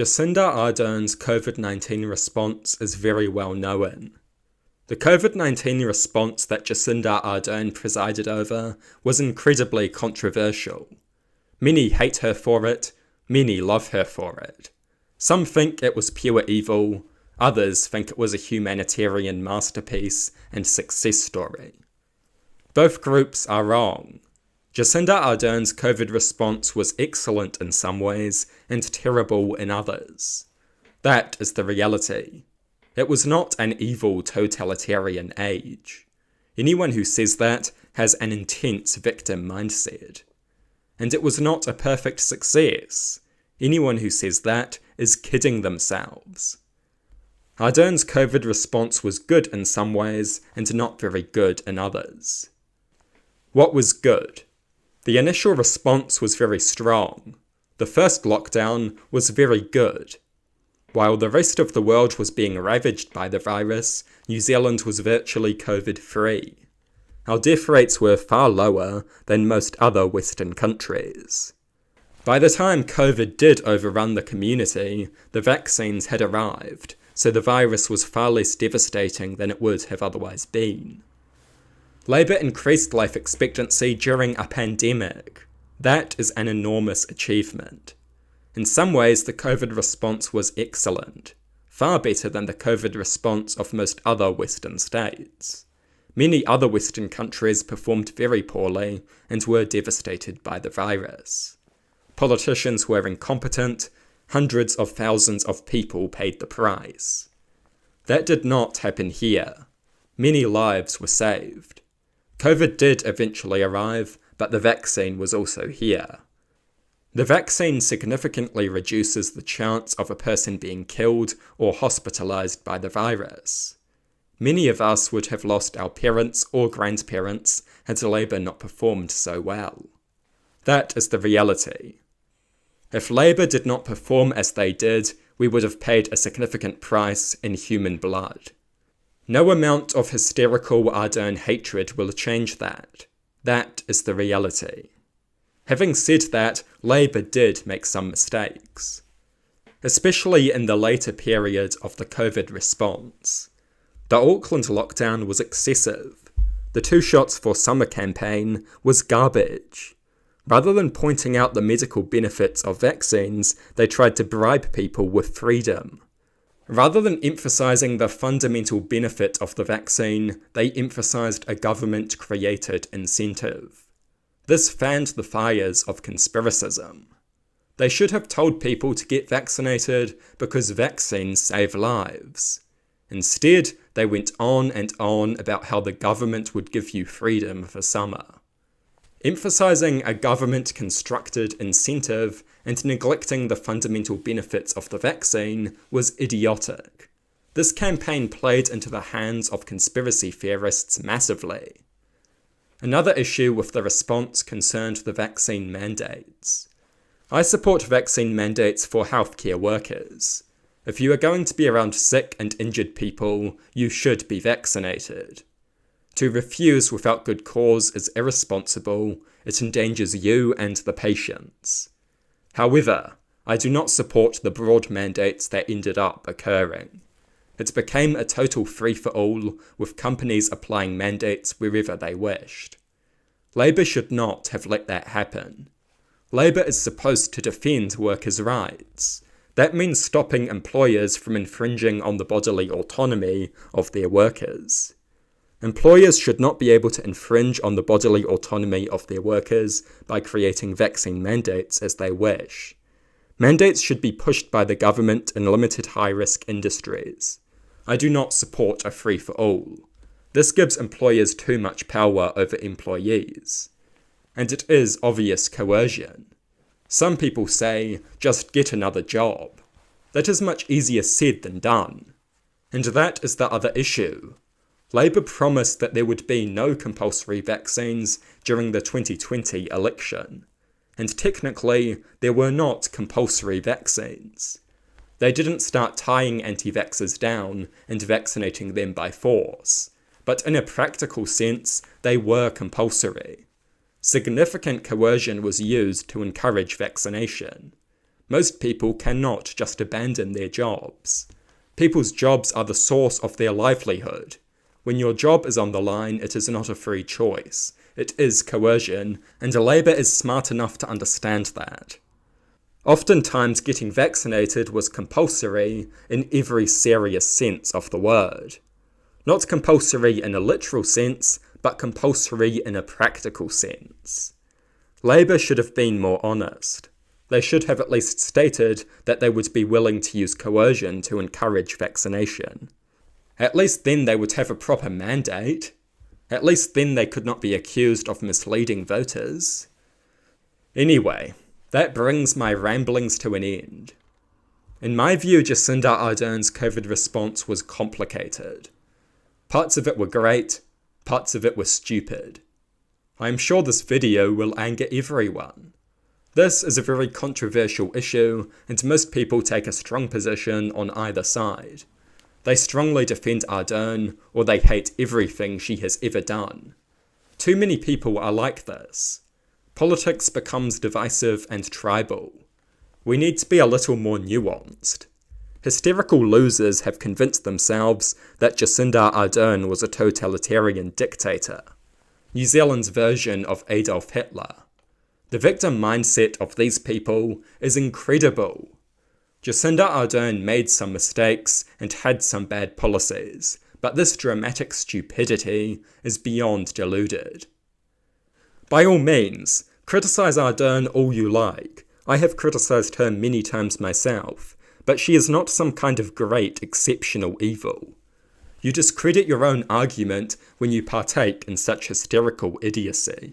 Jacinda Ardern's COVID-19 response is very well known. The COVID-19 response that Jacinda Ardern presided over was incredibly controversial. Many hate her for it, many love her for it. Some think it was pure evil, others think it was a humanitarian masterpiece and success story. Both groups are wrong. Jacinda Ardern's COVID response was excellent in some ways and terrible in others. That is the reality. It was not an evil totalitarian age. Anyone who says that has an intense victim mindset. And it was not a perfect success. Anyone who says that is kidding themselves. Ardern's COVID response was good in some ways and not very good in others. What was good? The initial response was very strong. The first lockdown was very good. While the rest of the world was being ravaged by the virus, New Zealand was virtually COVID-free. Our death rates were far lower than most other Western countries. By the time COVID did overrun the community, the vaccines had arrived, so the virus was far less devastating than it would have otherwise been. Labour increased life expectancy during a pandemic. That is an enormous achievement. In some ways, the COVID response was excellent, far better than the COVID response of most other Western states. Many other Western countries performed very poorly and were devastated by the virus. Politicians were incompetent, hundreds of thousands of people paid the price. That did not happen here. Many lives were saved. COVID did eventually arrive, but the vaccine was also here. The vaccine significantly reduces the chance of a person being killed or hospitalized by the virus. Many of us would have lost our parents or grandparents had Labour not performed so well. That is the reality. If Labour did not perform as they did, we would have paid a significant price in human blood. No amount of hysterical Ardern hatred will change that. That is the reality. Having said that, Labour did make some mistakes, especially in the later period of the COVID response. The Auckland lockdown was excessive. The 2 shots for summer campaign was garbage. Rather than pointing out the medical benefits of vaccines, they tried to bribe people with freedom. Rather than emphasising the fundamental benefit of the vaccine, they emphasised a government-created incentive. This fanned the fires of conspiracism. They should have told people to get vaccinated because vaccines save lives. Instead, they went on and on about how the government would give you freedom for summer. Emphasising a government-constructed incentive and neglecting the fundamental benefits of the vaccine was idiotic. This campaign played into the hands of conspiracy theorists massively. Another issue with the response concerned the vaccine mandates. I support vaccine mandates for healthcare workers. If you are going to be around sick and injured people, you should be vaccinated. To refuse without good cause is irresponsible, it endangers you and the patients. However, I do not support the broad mandates that ended up occurring. It became a total free-for-all, with companies applying mandates wherever they wished. Labour should not have let that happen. Labour is supposed to defend workers' rights. That means stopping employers from infringing on the bodily autonomy of their workers. Employers should not be able to infringe on the bodily autonomy of their workers by creating vaccine mandates as they wish. Mandates should be pushed by the government in limited high-risk industries. I do not support a free-for-all. This gives employers too much power over employees. And it is obvious coercion. Some people say, just get another job. That is much easier said than done. And that is the other issue. Labour promised that there would be no compulsory vaccines during the 2020 election, and technically there were not compulsory vaccines. They didn't start tying anti-vaxxers down and vaccinating them by force, but in a practical sense they were compulsory. Significant coercion was used to encourage vaccination. Most people cannot just abandon their jobs. People's jobs are the source of their livelihood. When your job is on the line, it is not a free choice. It is coercion, and Labour is smart enough to understand that. Oftentimes getting vaccinated was compulsory in every serious sense of the word. Not compulsory in a literal sense, but compulsory in a practical sense. Labour should have been more honest. They should have at least stated that they would be willing to use coercion to encourage vaccination. At least then they would have a proper mandate. At least then they could not be accused of misleading voters. Anyway, that brings my ramblings to an end. In my view, Jacinda Ardern's COVID response was complicated. Parts of it were great, parts of it were stupid. I am sure this video will anger everyone. This is a very controversial issue, and most people take a strong position on either side. They strongly defend Ardern, or they hate everything she has ever done. Too many people are like this. Politics becomes divisive and tribal. We need to be a little more nuanced. Hysterical losers have convinced themselves that Jacinda Ardern was a totalitarian dictator, New Zealand's version of Adolf Hitler. The victim mindset of these people is incredible. Jacinda Ardern made some mistakes and had some bad policies, but this dramatic stupidity is beyond deluded. By all means, criticise Ardern all you like. I have criticised her many times myself, but she is not some kind of great, exceptional evil. You discredit your own argument when you partake in such hysterical idiocy.